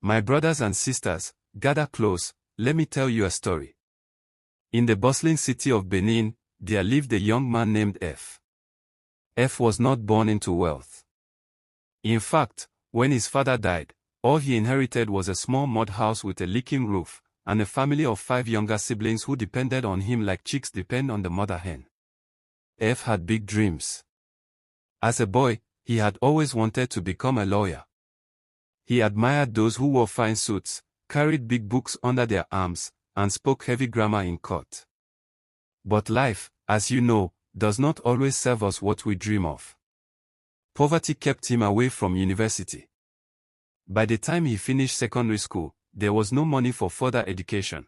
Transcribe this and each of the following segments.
My brothers and sisters, gather close, let me tell you a story. In the bustling city of Benin, there lived a young man named F. F was not born into wealth. In fact, when his father died, all he inherited was a small mud house with a leaking roof, and a family of 5 younger siblings who depended on him like chicks depend on the mother hen. F had big dreams. As a boy, he had always wanted to become a lawyer. He admired those who wore fine suits, carried big books under their arms, and spoke heavy grammar in court. But life, as you know, does not always serve us what we dream of. Poverty kept him away from university. By the time he finished secondary school, there was no money for further education.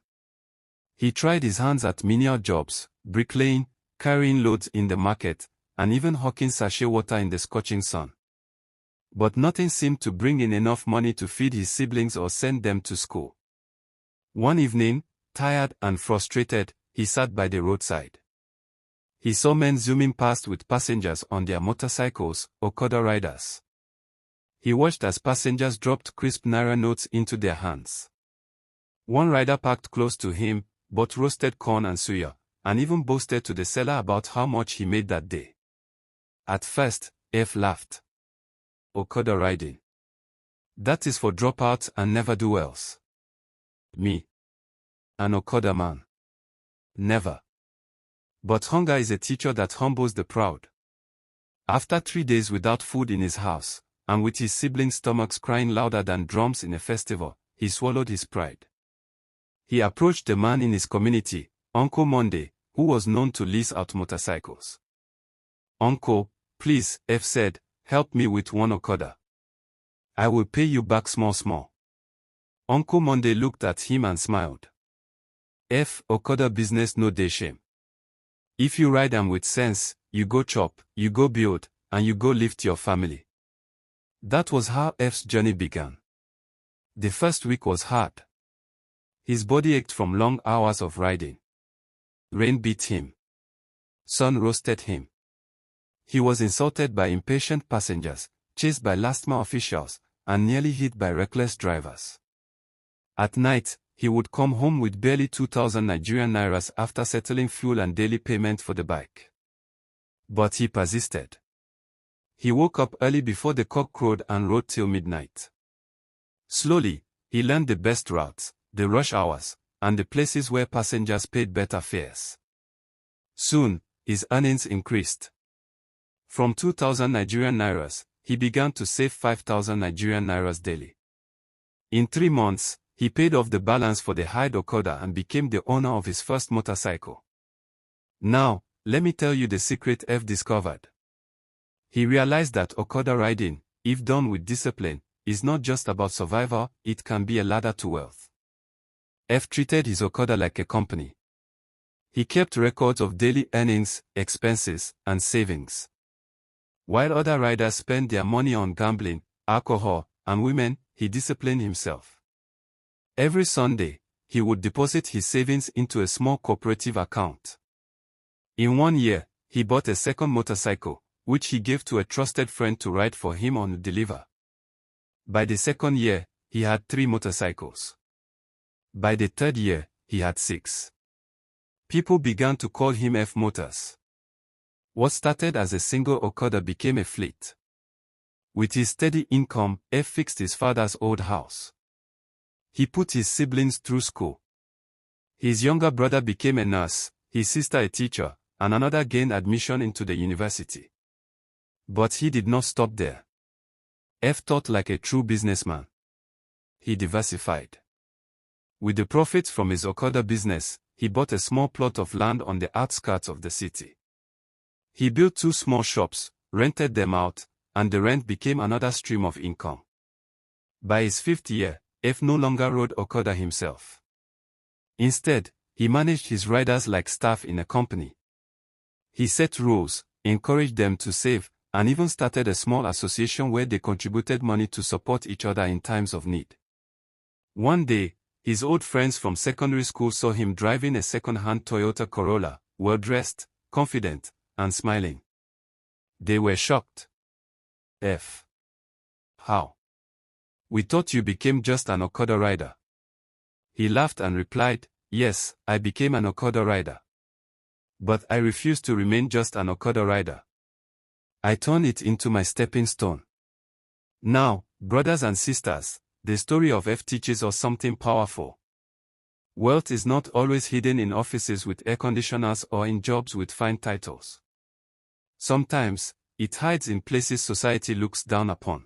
He tried his hands at menial jobs, bricklaying, carrying loads in the market, and even hawking sachet water in the scorching sun. But nothing seemed to bring in enough money to feed his siblings or send them to school. One evening, tired and frustrated, he sat by the roadside. He saw men zooming past with passengers on their motorcycles, Okada riders. He watched as passengers dropped crisp naira notes into their hands. One rider parked close to him, bought roasted corn and suya, and even boasted to the seller about how much he made that day. At first, F laughed. Okada riding. That is for dropouts and never-do-wells. Me. An Okada man. Never. But hunger is a teacher that humbles the proud. After 3 days without food in his house, and with his siblings' stomachs crying louder than drums in a festival, he swallowed his pride. He approached the man in his community, Uncle Monday, who was known to lease out motorcycles. Uncle, please, F said, help me with one Okada. I will pay you back small. Uncle Monday looked at him and smiled. F, Okada business no dey shame. If you ride am with sense, you go chop, you go build, and you go lift your family. That was how F's journey began. The first week was hard. His body ached from long hours of riding. Rain beat him. Sun roasted him. He was insulted by impatient passengers, chased by last-mile officials, and nearly hit by reckless drivers. At night, he would come home with barely 2,000 Nigerian nairas after settling fuel and daily payment for the bike. But he persisted. He woke up early before the cock crowed and rode till midnight. Slowly, he learned the best routes, the rush hours, and the places where passengers paid better fares. Soon, his earnings increased. From 2,000 Nigerian nairas, he began to save 5,000 Nigerian nairas daily. In 3 months, he paid off the balance for the hired Okada and became the owner of his first motorcycle. Now, let me tell you the secret F discovered. He realized that Okada riding, if done with discipline, is not just about survival, it can be a ladder to wealth. F treated his Okada like a company. He kept records of daily earnings, expenses, and savings. While other riders spent their money on gambling, alcohol, and women, he disciplined himself. Every Sunday, he would deposit his savings into a small cooperative account. In 1 year, he bought a second motorcycle, which he gave to a trusted friend to ride for him on the deliver. By the second year, he had 3 motorcycles. By the third year, he had 6. People began to call him F Motors. What started as a single Okada became a fleet. With his steady income, F fixed his father's old house. He put his siblings through school. His younger brother became a nurse, his sister a teacher, and another gained admission into the university. But he did not stop there. F thought like a true businessman. He diversified. With the profits from his Okada business, he bought a small plot of land on the outskirts of the city. He built 2 small shops, rented them out, and the rent became another stream of income. By his 5th year, F no longer rode Okada himself. Instead, he managed his riders like staff in a company. He set rules, encouraged them to save, and even started a small association where they contributed money to support each other in times of need. One day, his old friends from secondary school saw him driving a second-hand Toyota Corolla, well-dressed, confident, and smiling. They were shocked. F. How? We thought you became just an Okada rider. He laughed and replied, yes, I became an Okada rider. But I refuse to remain just an Okada rider. I turned it into my stepping stone. Now, brothers and sisters, the story of F teaches us something powerful. Wealth is not always hidden in offices with air conditioners or in jobs with fine titles. Sometimes, it hides in places society looks down upon.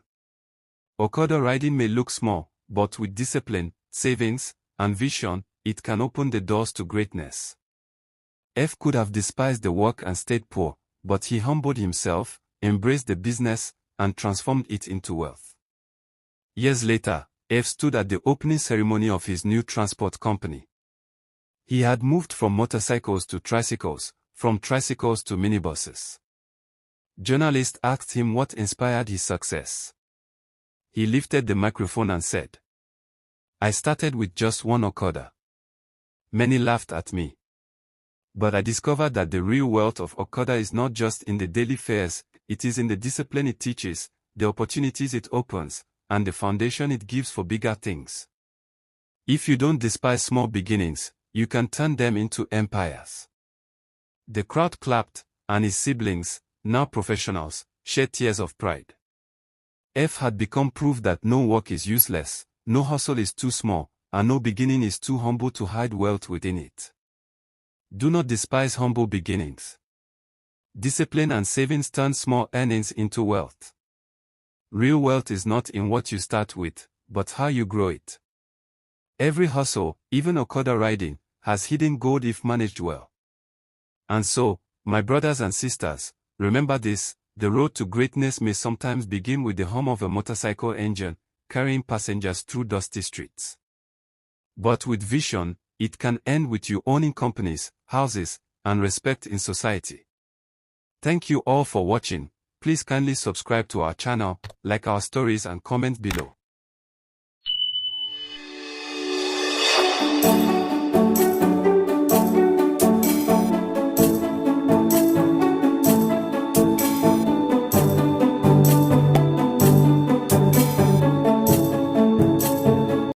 Okada riding may look small, but with discipline, savings, and vision, it can open the doors to greatness. F could have despised the work and stayed poor, but he humbled himself, embraced the business, and transformed it into wealth. Years later, F stood at the opening ceremony of his new transport company. He had moved from motorcycles to tricycles, from tricycles to minibuses. Journalists asked him what inspired his success. He lifted the microphone and said, I started with just one Okada. Many laughed at me. But I discovered that the real wealth of Okada is not just in the daily fares, it is in the discipline it teaches, the opportunities it opens, and the foundation it gives for bigger things. If you don't despise small beginnings, you can turn them into empires. The crowd clapped, and his siblings, now professionals, shed tears of pride. F had become proof that no work is useless, no hustle is too small, and no beginning is too humble to hide wealth within it. Do not despise humble beginnings. Discipline and savings turn small earnings into wealth. Real wealth is not in what you start with, but how you grow it. Every hustle, even Okada riding, has hidden gold if managed well. And so, my brothers and sisters, remember this: the road to greatness may sometimes begin with the hum of a motorcycle engine, carrying passengers through dusty streets. But with vision, it can end with you owning companies, houses, and respect in society. Thank you all for watching. Please kindly subscribe to our channel, like our stories and comment below.